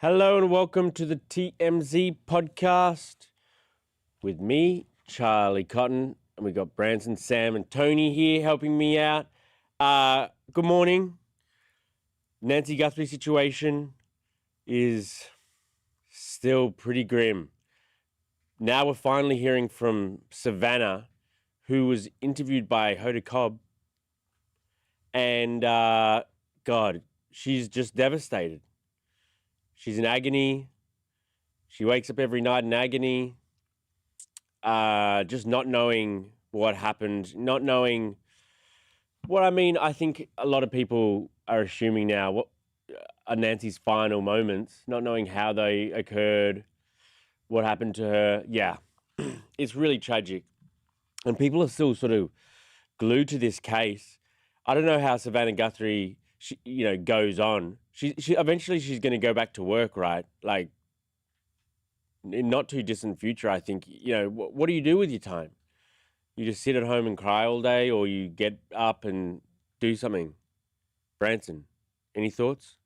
Hello and welcome to the TMZ podcast with me, Charlie Cotton, and we got Branson, Sam, and Tony here helping me out. Good morning. Nancy Guthrie situation is still pretty grim. Now we're finally hearing from Savannah, who was interviewed by Hoda Cobb, and God, she's just devastated. She's in agony. She wakes up every night in agony, just not knowing what happened, not knowing what I mean. I think a lot of people are assuming now what are Nancy's final moments, not knowing how they occurred, what happened to her. Yeah, it's really tragic. And people are still sort of glued to this case. I don't know how Savannah Guthrie, goes on. She eventually she's going to go back to work, right? Like in not too distant future, I think. What do you do with your time? You just sit at home and cry all day, or you get up and do something? Branson, any thoughts?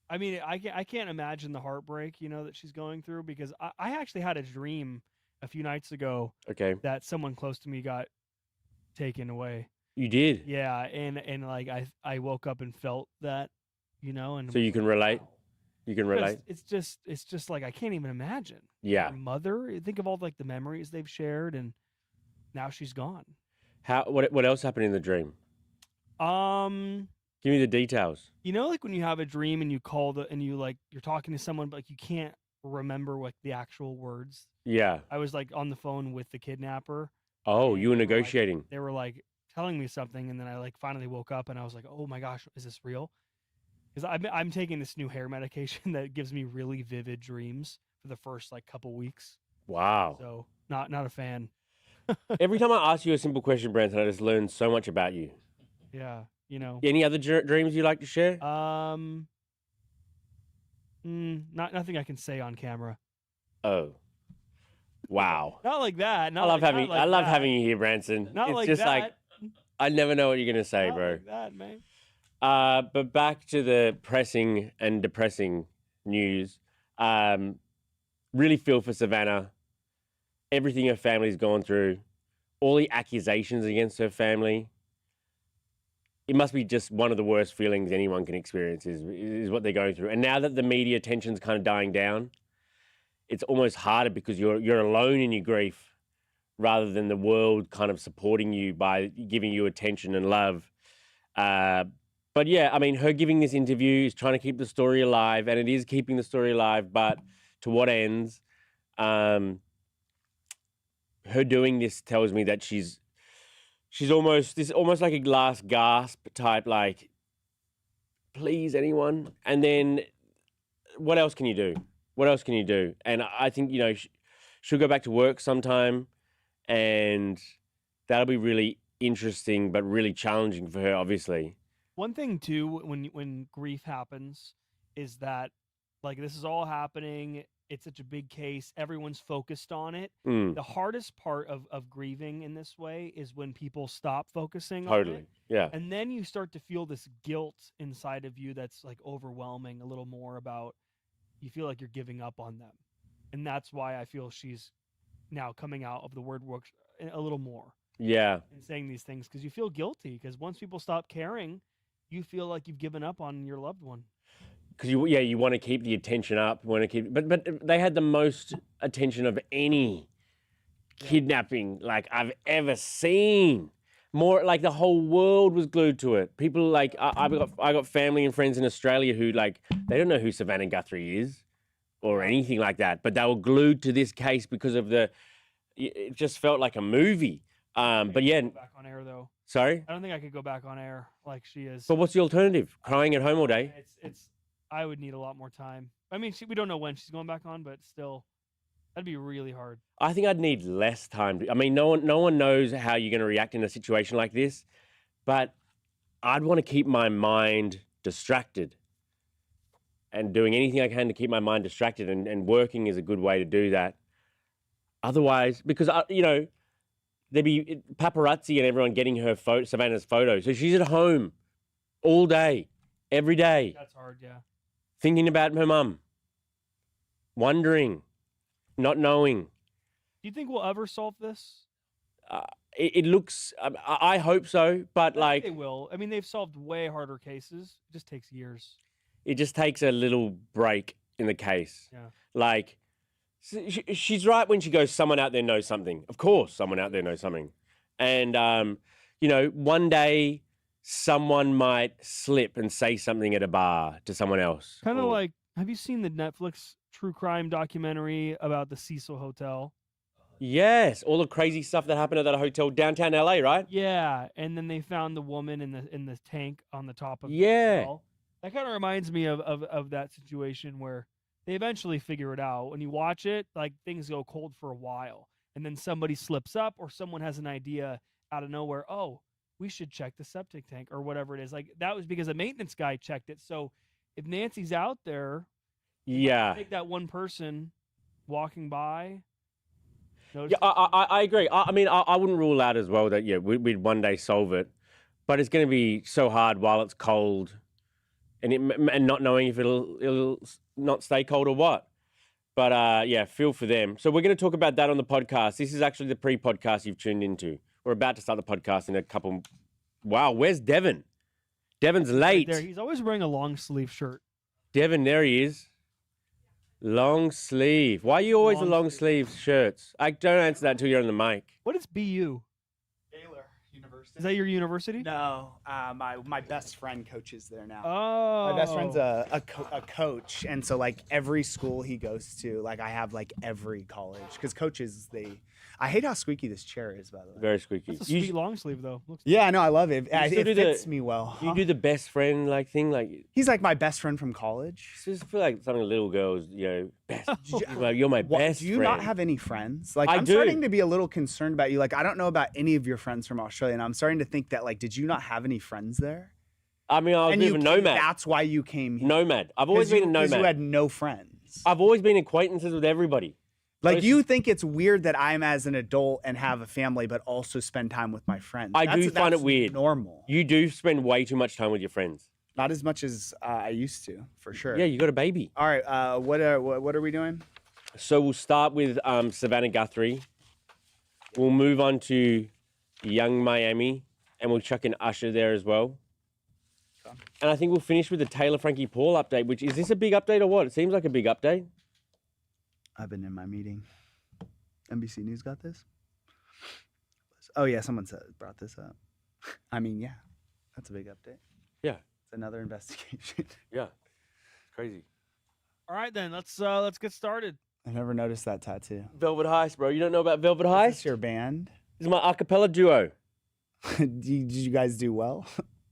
I mean, I can't imagine the heartbreak, that she's going through because I actually had a dream a few nights ago Okay, that someone close to me got taken away. you did. Yeah, and like I woke up and felt that, and So was you can like, relate. wow. You can relate. It's just like I can't even imagine. Yeah. Her mother, think of all like the memories they've shared, and now she's gone. How? What else happened in the dream? Um, Give me the details. like when you have a dream and you call and you're talking to someone, but like you can't remember like the actual words. Yeah. I was like on the phone with the kidnapper. Oh, And you were they were, like- negotiating. They were like telling me something, and then I like finally woke up, and I was like, "Oh my gosh, is this real?" Because I'm taking this new hair medication that gives me really vivid dreams for the first like couple weeks. Wow. So not a fan. Every time I ask you a simple question, Branson, I just learn so much about you. Yeah, Any other dreams you like to share? Nothing I can say on camera. Oh, wow. Not like that. I love having you here, Branson. Not it's like just that. like I never know what you're gonna say, Not bro. like that, man. But back to the pressing and depressing news. Really feel for Savannah. Everything her family's gone through, all the accusations against her family. It must be just one of the worst feelings anyone can experience is what they're going through. And now that the media attention's kind of dying down, it's almost harder because you're alone in your grief rather than the world kind of supporting you by giving you attention and love. But yeah, I mean, her giving this interview is trying to keep the story alive, and it is keeping the story alive, but to what ends? Her doing this tells me that she's almost like a last gasp type, like, please, anyone. And then what else can you do? What else can you do? And I think, she'll go back to work sometime, and that'll be really interesting, but really challenging for her, obviously. One thing too, when grief happens, is that like this is all happening. It's such a big case. Everyone's focused on it. Mm, The hardest part of grieving in this way is when people stop focusing on totally. it. Yeah. And then you start to feel this guilt inside of you that's like overwhelming a little more about you feel like you're giving up on them. And that's why I feel she's now coming out of the word work a little more Yeah. and saying these things because you feel guilty because once people stop caring, you feel like you've given up on your loved one. Because you want to keep the attention up, but they had the most attention of any kidnapping like I've ever seen. More like the whole world was glued to it. People like I got family and friends in Australia who like they don't know who Savannah Guthrie is or anything like that, but they were glued to this case because of it just felt like a movie. But yeah, Go back on air though. sorry. I don't think I could go back on air like she is. But what's the alternative? Crying at home all day? It's. I would need a lot more time. I mean, we don't know when she's going back on, but still, that'd be really hard. I think I'd need less time. I mean, no one knows how you're going to react in a situation like this, but I'd want to keep my mind distracted and doing anything I can to keep my mind distracted, and working is a good way to do that. Otherwise, because, there'd be paparazzi and everyone getting her Savannah's photo. So she's at home all day, every day, That's hard, yeah. thinking about her mum, wondering, not knowing. Do you think we'll ever solve this? It looks. I hope so, but I think like they will. I mean, they've solved way harder cases. It just takes years. it just takes a little break in the case. Yeah. Like she's right when she goes, someone out there knows something. Of course, someone out there knows something, and you know, one day someone might slip and say something at a bar to someone else. Kind of Or- like, have you seen the Netflix true crime documentary about the Cecil Hotel? Yes, all the crazy stuff that happened at that hotel downtown LA, right? Yeah, and then they found the woman in the tank on the top of the Yeah. hotel. That kind of reminds me of that situation where they eventually figure it out. When you watch it, like things go cold for a while, and then somebody slips up or someone has an idea out of nowhere. Oh, we should check the septic tank or whatever it is. Like that was because a maintenance guy checked it. So if Nancy's out there, Yeah. take that one person walking by. Yeah, I agree. I mean, I wouldn't rule out as well that, yeah, we'd one day solve it, but it's going to be so hard while it's cold and not knowing if it'll not stay cold or what. But yeah, feel for them. So we're going to talk about that on the podcast. This is actually the pre-podcast you've tuned into. We're about to start the podcast in a couple. Wow, where's Devin? Devin's late. There, he's always wearing a long sleeve shirt. Devin, there he is. Long sleeve. Why are you always Long the long sleeve shirts? I don't answer that until you're on the mic. What is BU? Baylor University. Is that your university? No, my best friend coaches there now. Oh, My best friend's a coach, and so like every school he goes to, like I have like every college because coaches I hate how squeaky this chair is, by the way. Very squeaky. That's a sweet long sleeve though. Looks Yeah, no, I love it. You still It do the- fits me well. You do the best friend like thing, like He's like my best friend from college. I just feel like something little girls, you know, best. Oh. Like, you're my What, best. do you friend. not have any friends? Like I I'm do. starting to be a little concerned about you. Like I don't know about any of your friends from Australia, and I'm starting to think that like, did you not have any friends there? I mean, I was a And bit you of a came- nomad. That's why you came here. Nomad. I've always been a Because nomad. you had no friends. I've always been acquaintances with everybody. Like Most- you think it's weird that I'm as an adult and have a family, but also spend time with my friends. I do find it that's weird. Normal, You do spend way too much time with your friends. not as much as I used to, for sure. Yeah, you got a baby. All right. What are we doing? So we'll start with Savannah Guthrie. We'll move on to Young Miami, and we'll chuck in Usher there as well. Okay. And I think we'll finish with the Taylor Frankie Paul update. Which is this a big update or what? It seems like a big update. I've been in my meeting. NBC News got this. Oh yeah, someone brought this up. I mean, yeah, that's a big update. Yeah. It's another investigation. Yeah, it's crazy. All right then, let's get started. I never noticed that tattoo. Velvet Heist, bro. You don't know about Velvet Is Heist? this your band? This is my a cappella duo. Did you guys do well?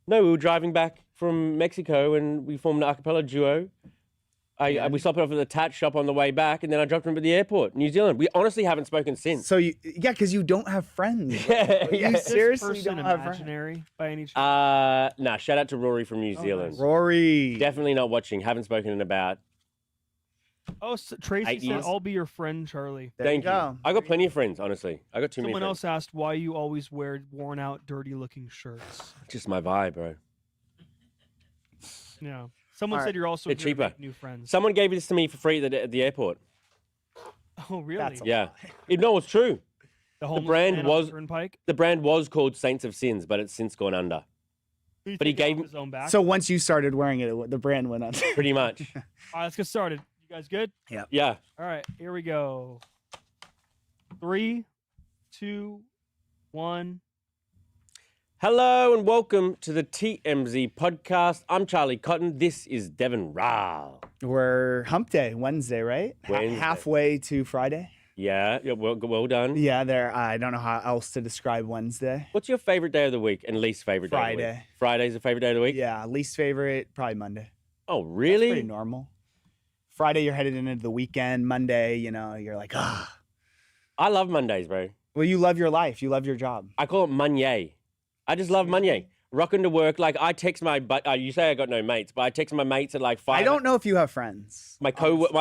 No, we were driving back from Mexico and we formed an a cappella duo. We stopped off at the tat shop on the way back, and then I dropped him at the airport, New Zealand. We honestly haven't spoken since. So yeah, because you don't have friends. Yeah, You yeah. Is this seriously person don't have friends. imaginary by any chance? Nah, shout out to Rory from New Oh, Zealand. nice. Rory. Definitely not watching. Haven't spoken in about. Oh, Tracy 8 said, years. "I'll be your friend, Charlie." There Thank you. go. I got plenty of friends, honestly. I got too many Someone friends. else asked why you always wear worn-out, dirty-looking shirts. Just my vibe, bro. Yeah. Someone All said right. you're also They're here to cheaper. make new friends. Someone gave this to me for free at the airport. Oh, really? That's a Yeah. No, it's true. the homeless brand man on was- the Turnpike. The brand was called Saints of Sins, but it's since gone under. He But he took it off gave- his own back. So once you started wearing it, the brand went on. Pretty much. All right, let's get started. You guys good? Yeah. All right, here we go. 3, 2, 1. Hello and welcome to the TMZ podcast. I'm Charlie Cotton. This is Devin Rao. We're hump day, Wednesday, right? Wednesday. Halfway to Friday. Yeah, well done. Yeah, there. I don't know how else to describe Wednesday. What's your favorite day of the week and least favorite day of the week? Friday. Friday's a favorite day of the week? Yeah, least favorite probably Monday. Oh, That's really? pretty normal. Friday, you're headed into the weekend. Monday, you're like, ah. I love Mondays, bro. Well, you love your life. You love your job. I call it Monday. I just love Monday. Rocking to work. Like, I text you say I got no mates, but I text my mates at like 5. I don't know if you have friends. My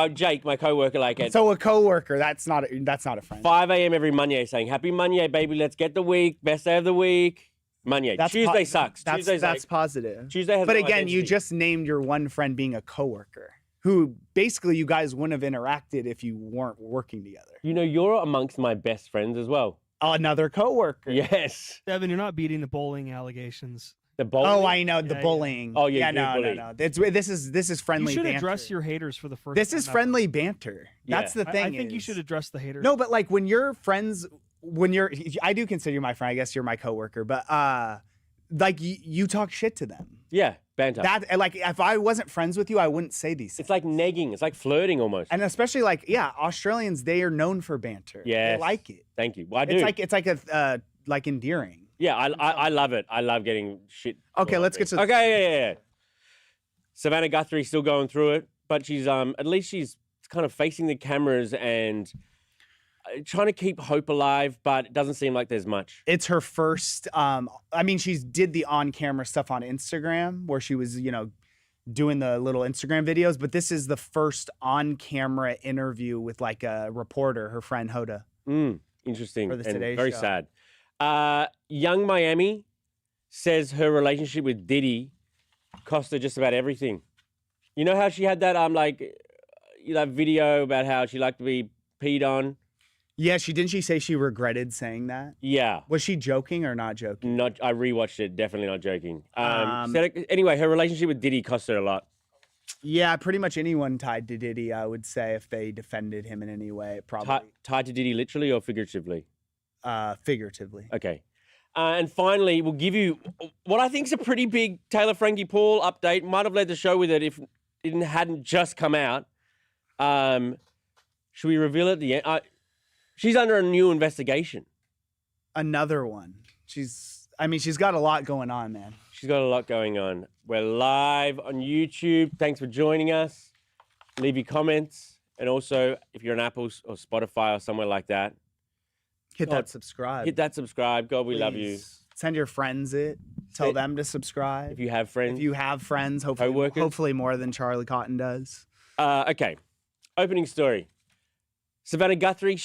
Jake, my coworker, like at So a coworker, that's not a friend. 5 a.m. every Monday saying, Happy Monday, baby. Let's get the week. Best day of the week. Monday. That's Tuesday sucks. That's Tuesday's that's positive. Tuesday has But no again, you identity. just named your one friend being a coworker, who basically you guys wouldn't have interacted if you weren't working together. You know, you're amongst my best friends as well. Another coworker. Yes. Devin, you're not beating the bowling allegations. The bowling. Oh, I know the Yeah. bullying. Oh, yeah, no, you're no, bullied. no. This is friendly You should banter. address your haters for the first This time is ever. friendly banter. That's Yeah. the thing. I think you should address the haters. No, but like when you're friends, I do consider you my friend. I guess you're my coworker, but like you talk shit to them. Yeah, banter. That like if I wasn't friends with you, I wouldn't say these things. It's like negging. It's like flirting almost. And especially like Australians, they are known for banter. Yes. They like it. Thank you. Well, I do. It's like a like endearing. Yeah, I love it. I love getting shit. Okay, all let's up get to me. Okay, yeah. Savannah Guthrie still going through it, but she's at least she's kind of facing the cameras and trying to keep hope alive, but it doesn't seem like there's much. It's her first. I mean, she's did the on-camera stuff on Instagram where she was, doing the little Instagram videos, but this is the first on-camera interview with like a reporter, her friend Hoda. Interesting. For the and Today very Show. sad. Young Miami says her relationship with Diddy cost her just about everything. You know how she had that that video about how she liked to be peed on? Yeah, didn't she say she regretted saying that? Yeah. Was she joking or not joking? I rewatched it, definitely not joking. Anyway, her relationship with Diddy cost her a lot. Yeah, pretty much anyone tied to Diddy, I would say, if they defended him in any way, probably Tied to Diddy literally or figuratively? figuratively. Okay. And finally, we'll give you what I think is a pretty big Taylor Frankie Paul update. Might have led the show with it if it hadn't just come out. Should we reveal it at the end? She's under a new investigation. Another one. She's got a lot going on, man. She's got a lot going on. We're live on YouTube. Thanks for joining us. Leave your comments. And also, if you're on Apple or Spotify or somewhere like that, Hit God, that subscribe. hit that subscribe. God, we love you. Please. Send your friends it. Tell them to subscribe. If you have friends. If you have friends, hopefully more than Charlie Cotton does. Okay. Opening story. Savannah Guthrie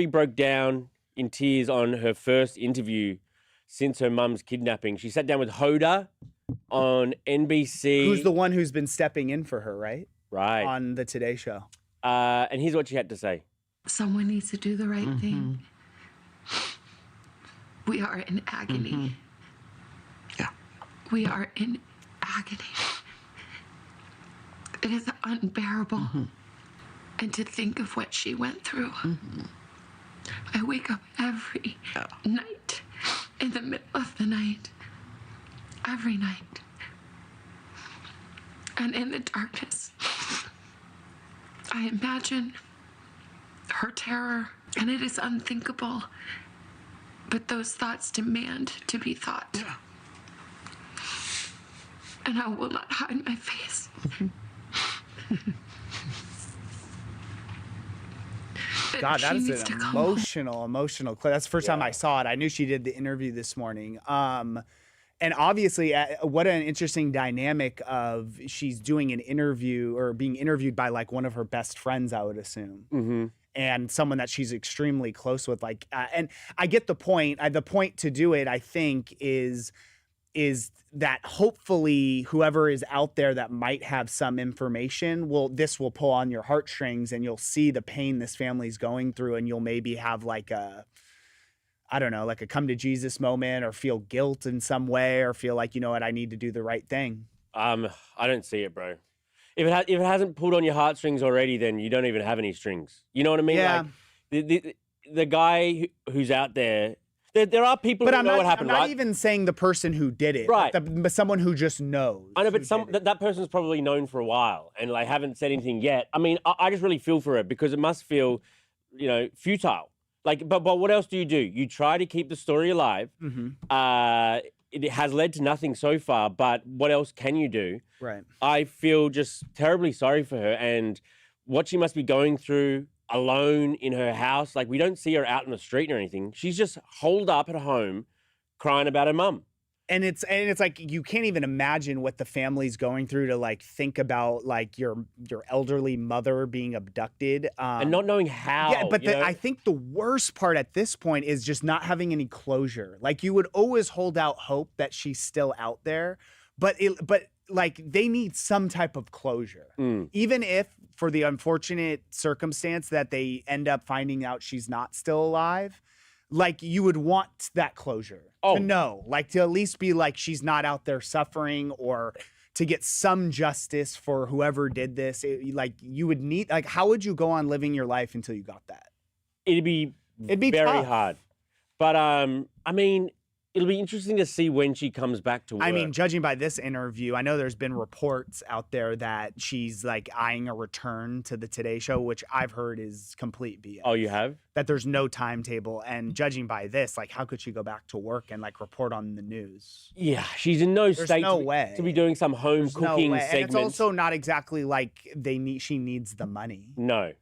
broke down in tears on her first interview since her mum's kidnapping. She sat down with Hoda on NBC. Who's the one who's been stepping in for her, right? Right. On the Today Show. And here's what she had to say. Someone needs to do the right thing. We are in agony. Yeah. We are in agony. It is unbearable. And to think of what she went through. I wake up every night, in the middle of the night, every night. And in the darkness, I imagine her terror, and it is unthinkable. But those thoughts demand to be thought. Yeah. And I will not hide my face. But God, she that is needs an to come home. emotional clip. That's the first time I saw it. I knew she did the interview this morning. And obviously, what an interesting dynamic of she's doing an interview or being interviewed by like one of her best friends, I would assume. And someone that she's extremely close with. And I get the point. The point to do it, I think, is that hopefully whoever is out there that might have some information this will pull on your heartstrings and you'll see the pain this family's going through, and you'll maybe have like a come to Jesus moment, or feel guilt in some way, or feel like, you know what, I need to do the right thing. I don't see it, bro. If it hasn't pulled on your heartstrings already, then you don't even have any strings. You know what I mean? Yeah. Like the guy who's out there, there are people who know what happened, I'm not right? even saying the person who did it, Right. but someone who just knows. I know, but who did it. that person's probably known for a while and like haven't said anything yet. I mean, I just really feel for it because it must feel, futile. Like, but what else do? You try to keep the story alive. It has led to nothing so far, but what else can you do? Right. I feel just terribly sorry for her and what she must be going through alone in her house. Like, we don't see her out in the street or anything. She's just holed up at home crying about her mum. And it's like you can't even imagine what the family's going through to like think about like your elderly mother being abducted and not knowing how. Yeah, but I think the worst part at this point is just not having any closure. Like you would always hold out hope that she's still out there, but like they need some type of closure. Even if for the unfortunate circumstance that they end up finding out she's not still alive, like you would want that closure to know, like to at least be like she's not out there suffering, or to get some justice for whoever did this. Like you would need, like, how would you go on living your life until you got that? It'd be very tough. hard. But I mean, it'll be interesting to see when she comes back to work. I mean, judging by this interview, I know there's been reports out there that she's like eyeing a return to the Today Show, which I've heard is complete BS. Oh, you have? That there's no timetable. And judging by this, like, how could she go back to work and like report on the news? Yeah, she's in no state way to be doing some home cooking segment. And it's also not exactly like she needs the money. No.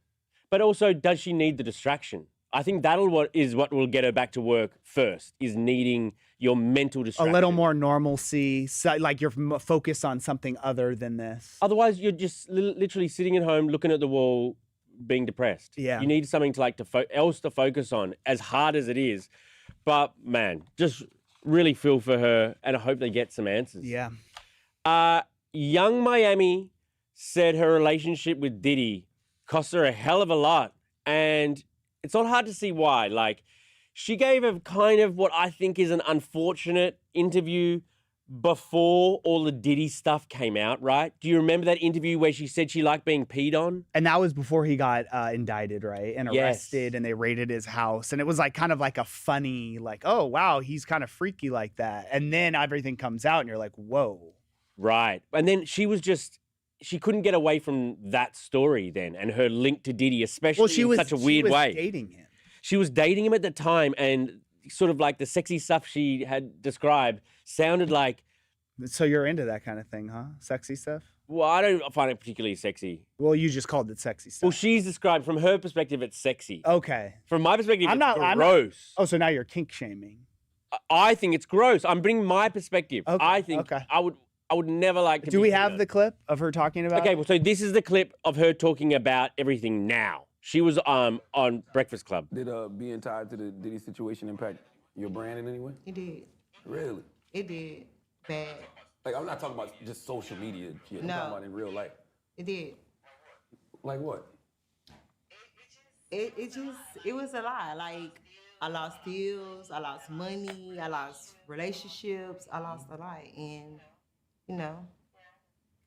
But also, does she need the distraction? I think what will get her back to work first, is needing your mental distraction. A little more normalcy, so, like you're focused on something other than this. Otherwise, you're just literally sitting at home, looking at the wall, being depressed. Yeah. You need something to else to focus on, as hard as it is. But man, just really feel for her, and I hope they get some answers. Yeah. Young Miami said her relationship with Diddy cost her a hell of a lot, and it's not hard to see why. Like, she gave a kind of what I think is an unfortunate interview before all the Diddy stuff came out, right? Do you remember that interview where she said she liked being peed on? And that was before he got indicted, right? And arrested, and they raided his house. And it was like kind of like a funny, like, oh, wow, he's kind of freaky like that. And then everything comes out and you're like, whoa. Right. And then she couldn't get away from that story then, and her link to Diddy, especially in such a weird way. She was dating him. She was dating him at the time, and sort of like the sexy stuff she had described sounded like... So you're into that kind of thing, huh? Sexy stuff? Well, I don't find it particularly sexy. Well, you just called it sexy stuff. Well, she's described, from her perspective, it's sexy. Okay. From my perspective, it's gross. Oh, so now you're kink shaming. I think it's gross. I'm bringing my perspective. Okay. I think I would never like to. Do we have the clip of her talking about? Okay, well, so this is the clip of her talking about everything now. She was on Breakfast Club. Did being tied to the Diddy situation impact your brand in any way? It did. Really? It did. Bad. Like, I'm not talking about just social media shit. No. I'm talking about in real life. It did. Like what? It was a lot. Like, I lost deals, I lost money, I lost relationships, I lost a lot. And, you know,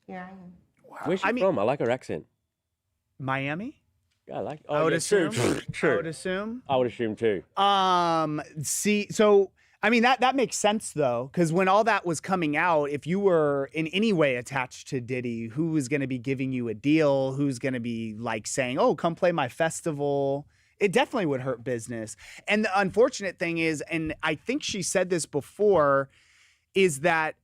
here I am. Wow. Where's she from? I like her accent. Miami? Yeah, I like. I would assume. True. I would assume. I would assume too. See, so I mean that makes sense though, because when all that was coming out, if you were in any way attached to Diddy, who was going to be giving you a deal? Who's going to be like saying, "Oh, come play my festival"? It definitely would hurt business. And the unfortunate thing is, and I think she said this before, is that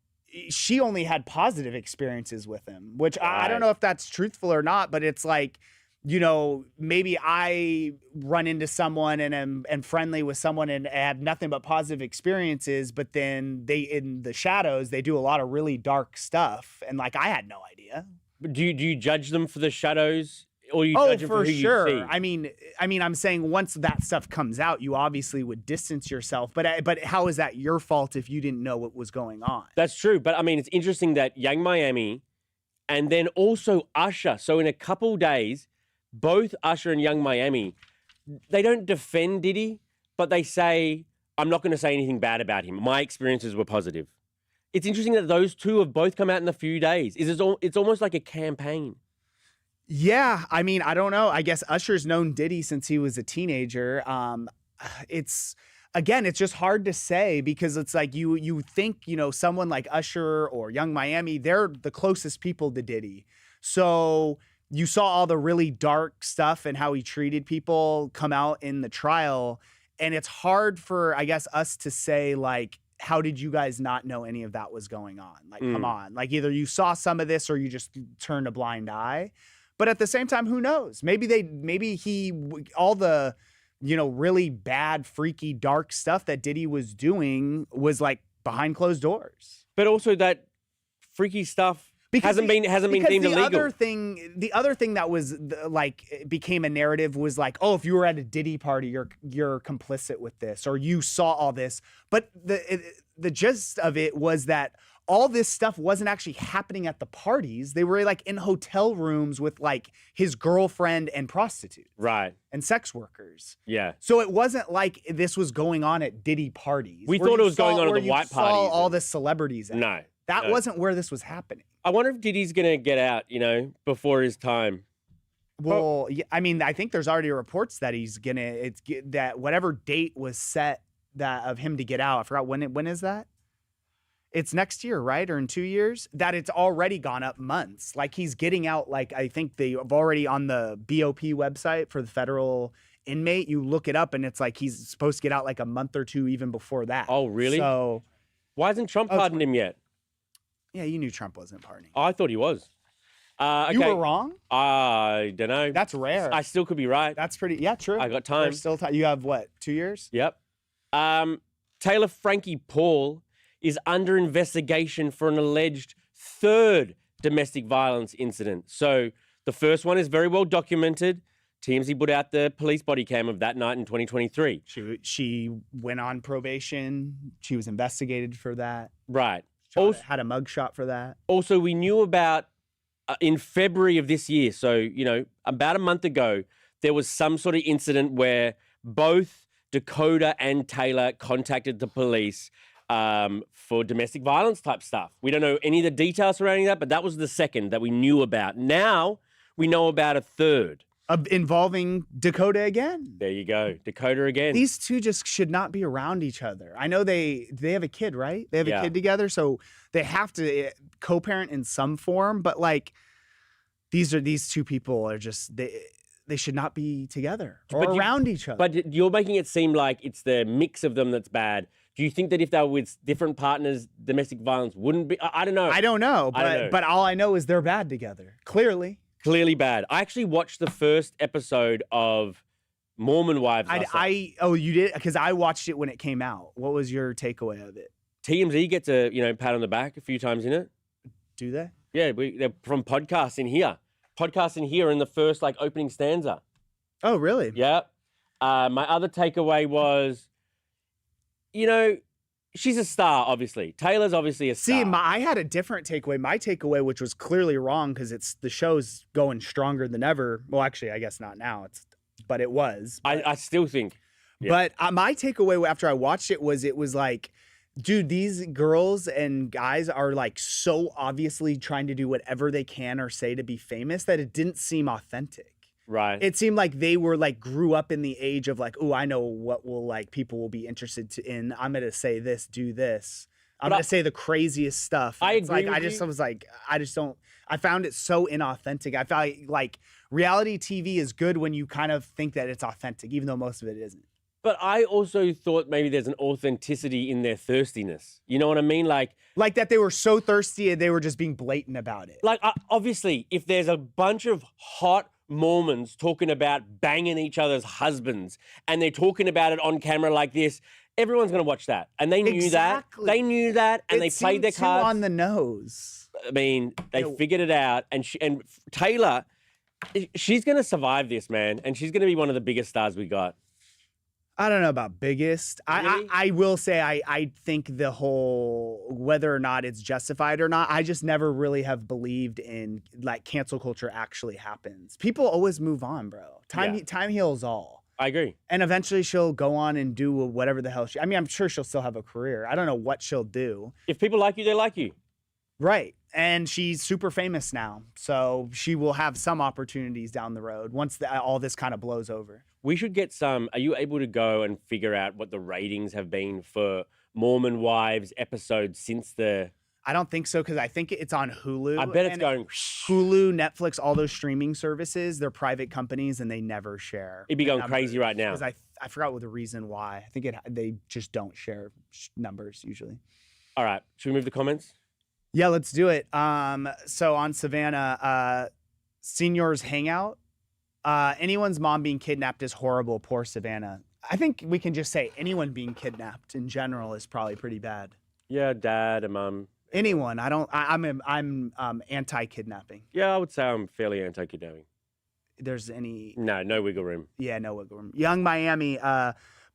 she only had positive experiences with him, which I don't know if that's truthful or not, but it's like, you know, maybe I run into someone and am friendly with someone and have nothing but positive experiences, but then in the shadows, they do a lot of really dark stuff. And like, I had no idea. But do you judge them for the shadows? Or you judge them for who sure. You see? I mean, I'm saying once that stuff comes out, you obviously would distance yourself. But how is that your fault if you didn't know what was going on? That's true. But I mean, it's interesting that Young Miami and then also Usher. So in a couple days, both Usher and Young Miami, they don't defend Diddy, but they say, I'm not going to say anything bad about him. My experiences were positive. It's interesting that those two have both come out in a few days. It's almost like a campaign. Yeah, I mean, I don't know. I guess Usher's known Diddy since he was a teenager. It's just hard to say because it's like you think, you know, someone like Usher or Young Miami, they're the closest people to Diddy. So you saw all the really dark stuff and how he treated people come out in the trial. And it's hard for, I guess, us to say, like, how did you guys not know any of that was going on? Like, come on. Like, either you saw some of this or you just turned a blind eye. But at the same time, who knows? Maybe all the, you know, really bad, freaky, dark stuff that Diddy was doing was like behind closed doors. But also that freaky stuff hasn't been deemed illegal. The other thing that was became a narrative was like, oh, if you were at a Diddy party, you're complicit with this, or you saw all this. But the gist of it was that all this stuff wasn't actually happening at the parties. They were like in hotel rooms with like his girlfriend and prostitutes. Right. And sex workers. Yeah. So it wasn't like this was going on at Diddy parties. We thought it was going on at the white parties. All the celebrities. No. That wasn't where this was happening. I wonder if Diddy's going to get out, before his time. Well, yeah, I mean, I think there's already reports that that whatever date was set of him to get out. I forgot when is that? It's next year, right? Or in 2 years? That it's already gone up months. Like he's getting out, like I think they've already on the BOP website for the federal inmate, you look it up and it's like he's supposed to get out like a month or two even before that. Oh, really? So why hasn't Trump pardoned him yet? Yeah, you knew Trump wasn't pardoning. Oh, I thought he was. Okay. You were wrong? I don't know. That's rare. I still could be right. That's pretty, yeah, true. I got time. There's still time. You have what, 2 years? Yep. Taylor Frankie Paul is under investigation for an alleged third domestic violence incident. So the first one is very well documented. TMZ put out the police body cam of that night in 2023. She went on probation. She was investigated for that. Right. Also, had a mugshot for that. Also, we knew about in February of this year, so, about a month ago, there was some sort of incident where both Dakota and Taylor contacted the police for domestic violence type stuff. We don't know any of the details surrounding that, but that was the second that we knew about. Now we know about a third. Involving Dakota again. There you go. Dakota again. These two just should not be around each other. I know they have a kid, right? They have a kid together, so they have to co-parent in some form, but like these two people are just they should not be together or around each other. But you're making it seem like it's the mix of them that's bad. Do you think that if they were with different partners, domestic violence wouldn't be? I don't know. I don't know, but all I know is they're bad together. Clearly bad. I actually watched the first episode of Mormon Wives. You did? Because I watched it when it came out. What was your takeaway of it? TMZ gets a pat on the back a few times in it. Do they? Yeah, they're from podcasts in here. In the first opening stanza. Oh, really? Yeah. My other takeaway was, she's a star, obviously. Taylor's obviously a star. See, I had a different takeaway. My takeaway, which was clearly wrong because the show's going stronger than ever. Well, actually, I guess not now. But it was. I still think. Yeah. But my takeaway after I watched it was like, dude, these girls and guys are like so obviously trying to do whatever they can or say to be famous that it didn't seem authentic. Right. It seemed like they were grew up in the age of oh, I know what will people will be interested in. I'm going to say this, do this. I'm going to say the craziest stuff. I agree with you. I found it so inauthentic. I felt like reality TV is good when you kind of think that it's authentic, even though most of it isn't. But I also thought maybe there's an authenticity in their thirstiness. You know what I mean? Like that they were so thirsty and they were just being blatant about it. Obviously, if there's a bunch of hot Mormons talking about banging each other's husbands and they're talking about it on camera like this, everyone's going to watch that. And they knew that. They knew that, and they played their cards. On the nose. I mean, they figured it out. And Taylor, she's going to survive this, man. And she's going to be one of the biggest stars we got. I don't know about biggest. Really? I will say I think the whole, whether or not it's justified or not, I just never really have believed in cancel culture actually happens. People always move on, bro. Time heals all. I agree. And eventually she'll go on and do whatever the hell I'm sure she'll still have a career. I don't know what she'll do. If people like you, they like you. Right. And she's super famous now. So she will have some opportunities down the road once all this kind of blows over. We should get some. Are you able to go and figure out what the ratings have been for Mormon Wives episodes since the... I don't think so, because I think it's on Hulu. I bet it's going... Hulu, Netflix, all those streaming services, they're private companies and they never share. It'd be going crazy right now. Because I forgot what the reason why. I think they just don't share numbers usually. All right. Should we move to comments? Yeah, let's do it. So on Savannah, Seniors Hangout. Anyone's mom being kidnapped is horrible. Poor Savannah. I think we can just say anyone being kidnapped in general is probably pretty bad. Yeah, dad, a mum. Anyone. I'm anti-kidnapping. Yeah, I would say I'm fairly anti-kidnapping. There's any. No wiggle room. Yeah, no wiggle room. Young Miami.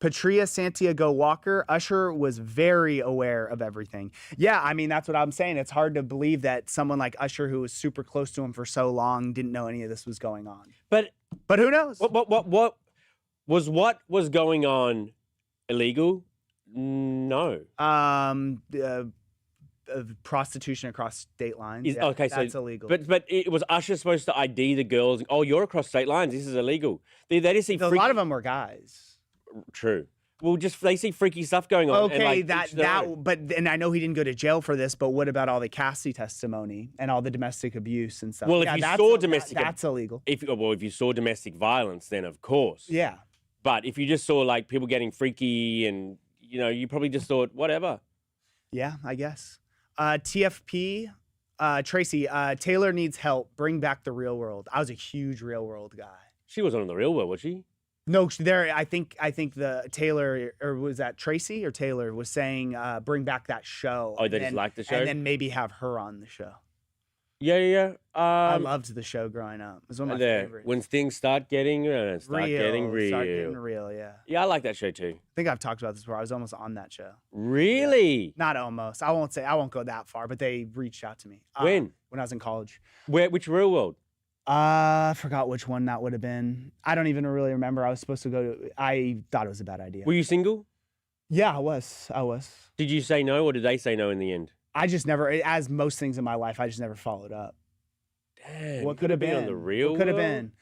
Patria Santiago Walker. Usher was very aware of everything. Yeah, I mean, that's what I'm saying. It's hard to believe that someone like Usher, who was super close to him for so long, didn't know any of this was going on. But who knows? What was going on illegal? No. Prostitution across state lines. Okay, that's so illegal. But it was Usher supposed to ID the girls. Oh, you're across state lines. This is illegal. They just see a lot of them were guys. True. Well, they see freaky stuff going on. Okay, and but and I know he didn't go to jail for this, but what about all the Cassie testimony and all the domestic abuse and stuff? Well, if you saw domestic, that's illegal. If you saw domestic violence, then of course. Yeah. But if you just saw like people getting freaky and you probably just thought whatever. Yeah, I guess. TFP, Tracy, Taylor needs help. Bring back the Real World. I was a huge Real World guy. She wasn't on the Real World, was she? No, I think the Taylor, or was that Tracy or Taylor, was saying bring back that show. Oh, they just liked the show? And then maybe have her on the show. Yeah. I loved the show growing up. It was one of my favorites. When things start getting real. Start getting real, yeah. Yeah, I like that show too. I think I've talked about this before. I was almost on that show. Really? Yeah. Not almost. I won't go that far, but they reached out to me. When? When I was in college. Which Real World? I forgot which one that would have been. I don't even really remember. I was supposed to go to. I thought it was a bad idea. Were you single? Yeah, I was. Did you say no, or did they say no in the end? I just never, as most things in my life, I just never followed up. Damn. What could have been on the Real World? Could have been.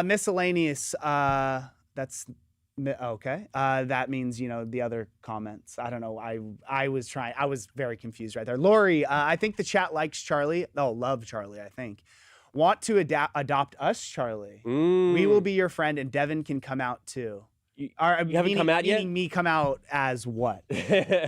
Miscellaneous. That's okay. That means the other comments. I don't know. I was very confused right there. Lori, I think the chat likes Charlie. Oh, love Charlie. I think. Want to adopt us, Charlie? We will be your friend, and Devin can come out too. You haven't come out yet? Meaning me come out as what?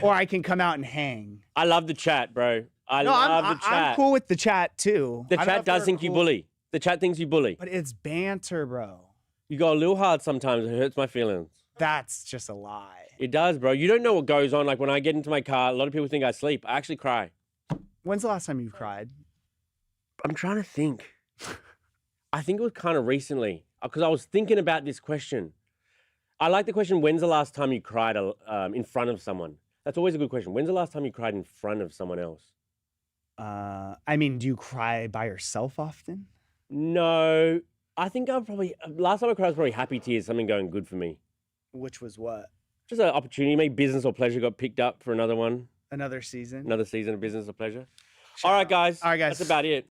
Or I can come out and hang. I love the chat, bro. I love the chat. I'm cool with the chat too. The chat does think you bully. The chat thinks you bully. But it's banter, bro. You go a little hard sometimes. It hurts my feelings. That's just a lie. It does, bro. You don't know what goes on. Like when I get into my car, a lot of people think I sleep. I actually cry. When's the last time you cried? I'm trying to think. I think it was kind of recently because I was thinking about this question. I like the question, when's the last time you cried in front of someone? That's always a good question. When's the last time you cried in front of someone else? I mean, do you cry by yourself often? No. I think last time I cried was probably happy tears, something going good for me. Which was what? Just an opportunity. Maybe business or pleasure got picked up for another one. Another season? Another season of business or pleasure. All right, guys. That's about it.